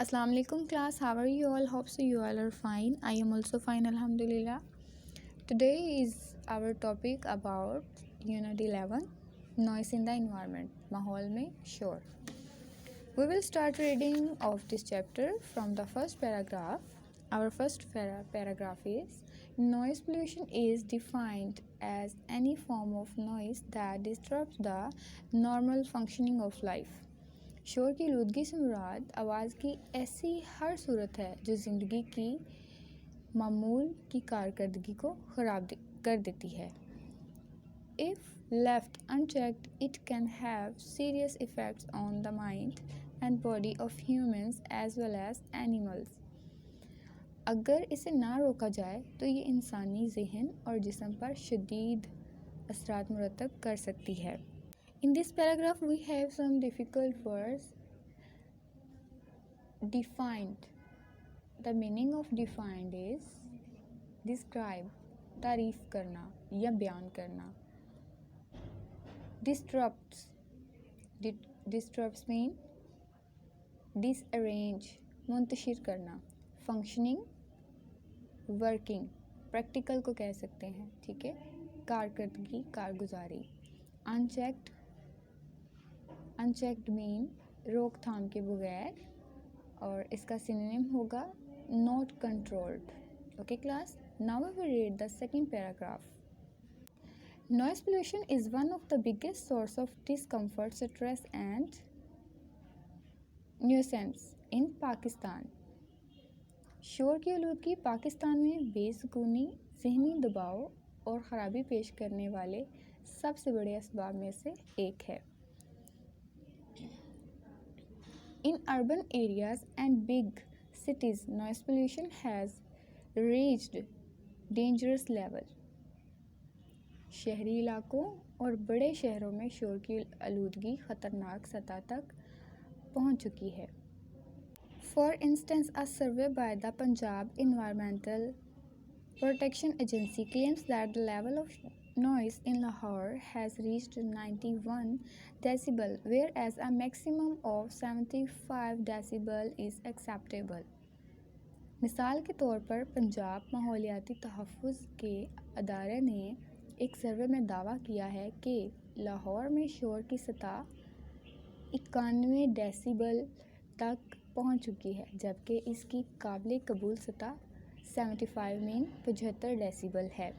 Assalamu alaikum class, how are you all? Hope so you all are fine. I am also fine, alhamdulillah. Today is our topic about unit 11, noise in the environment, माहौल में शोर. We will start reading of this chapter from the first paragraph. Our first paragraph is, noise pollution is defined as any form of noise that disrupts the normal functioning of life. शोर की आलूदगी से मुराद आवाज़ की ऐसी हर सूरत है जो ज़िंदगी की मामूल की कारकर्दगी को ख़राब कर देती है. If left unchecked, it can have serious effects on the mind and body of humans as well as animals. अगर इसे ना रोका जाए तो ये इंसानी ज़हन और जिस्म पर शदीद असरात मुरतब कर सकती है. In this paragraph we have some difficult words. Defined. The meaning of defined is describe, तारीफ़ करना या बयान करना. Disrupts. Disrupts mean disarrange, Muntashir करना. Functioning, working, प्रैक्टिकल को कह सकते हैं, ठीक है. कारकर्दगी, कारगुजारी. Unchecked. Unchecked mean रोकथाम के बगैर और इसका सिनोनिम होगा not controlled. Okay class, now we will read the second paragraph. Noise pollution is one of the biggest source of discomfort, stress and nuisance in Pakistan. शोर की आलूदगी पाकिस्तान में बेसुकूनी, ज़हनी दबाव और ख़राबी पेश करने वाले सबसे बड़े असबाब में से एक है. In urban areas and big cities, noise pollution has reached dangerous level. शहरी इलाकों और बड़े शहरों में शोर की आलूदगी ख़तरनाक सतह तक पहुंच चुकी है. For instance, a survey by the Punjab Environmental Protection Agency claims that the level of noise in Lahore has reached 91 decibel, whereas a maximum of 75 decibel is acceptable. मिसाल के तौर पर पंजाब माहौलियाती तहफ़्फ़ुज़ के अदारे ने एक सर्वे में दावा किया है कि लाहौर में शोर की सतह 91 डेसिबल तक पहुंच चुकी है, जबकि इसकी काबिल कबूल सतह 75 मीन 75 डेसिबल है.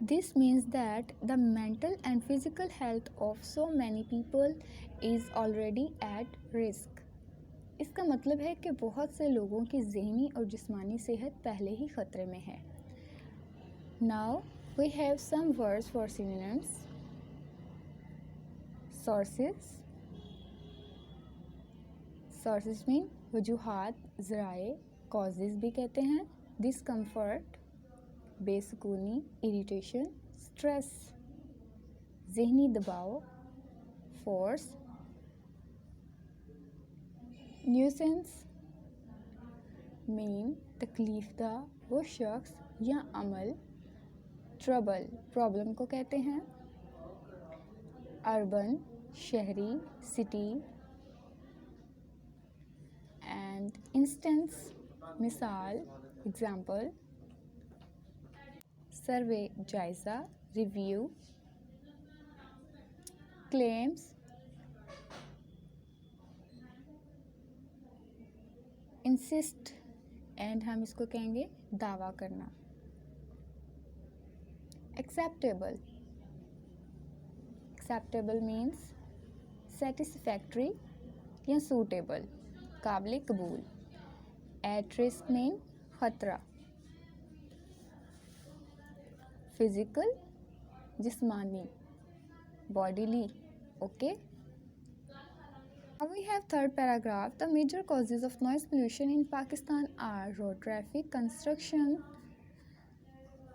This means that the mental and physical health of so many people is already at risk. इसका मतलब है कि बहुत से लोगों की ज़हनी और जिस्मानी सेहत पहले ही ख़तरे में है. Now we have some words for synonyms. Sources. Sources mean वजूहात, ज़राए, causes भी कहते हैं. Discomfort, बेसुकूनी, इरिटेशन, स्ट्रेस, ज़हनी दबाव, फोर्स. न्यूसेंस मीन तकलीफ दा वो शख्स या अमल. ट्रबल, प्रॉब्लम को कहते हैं. अर्बन, शहरी, सिटी. एंड इंस्टेंस, मिसाल, एग्जाम्पल. सर्वे, जायज़ा, रिव्यू. क्लेम्स, इंसिस्ट, एंड हम इसको कहेंगे दावा करना. एक्सेप्टेबल. एक्सेप्टेबल मीन्स सेटिस्फैक्ट्री या सूटेबल, काबिल कबूल. एट रिस्क मीन ख़तरा. फिज़िकल, जिस्मानी, bodily. Okay. Now we have third paragraph. The major causes of noise pollution in Pakistan are road traffic, construction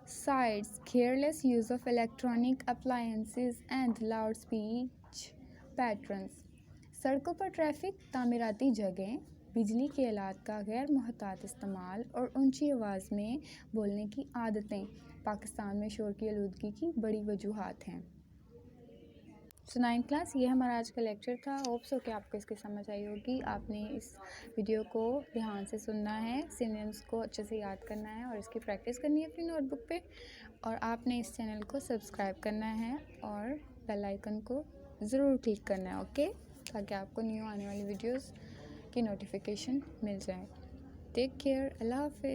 sites, careless use of electronic appliances and loud speech patterns. सड़कों पर traffic, तामीराती जगहें, बिजली के आलात का गैर मुहतात इस्तेमाल और ऊंची आवाज़ में बोलने की आदतें पाकिस्तान में शोर की आलूदगी की बड़ी वजूहात हैं. सो 9th क्लास, ये हमारा आज का लेक्चर था। होप सो कि आपको इसकी समझ आई होगी। आपने इस वीडियो को ध्यान से सुनना है, सिनोनिम्स को अच्छे से याद करना है और इसकी प्रैक्टिस करनी है अपनी नोटबुक पे। और आपने इस चैनल को सब्सक्राइब करना है और बेल आइकन को ज़रूर क्लिक करना है, ओके, ताकि आपको न्यू आने वाली वीडियोस की नोटिफिकेशन मिल जाए। टेक केयर, अल्लाह हाफिज़।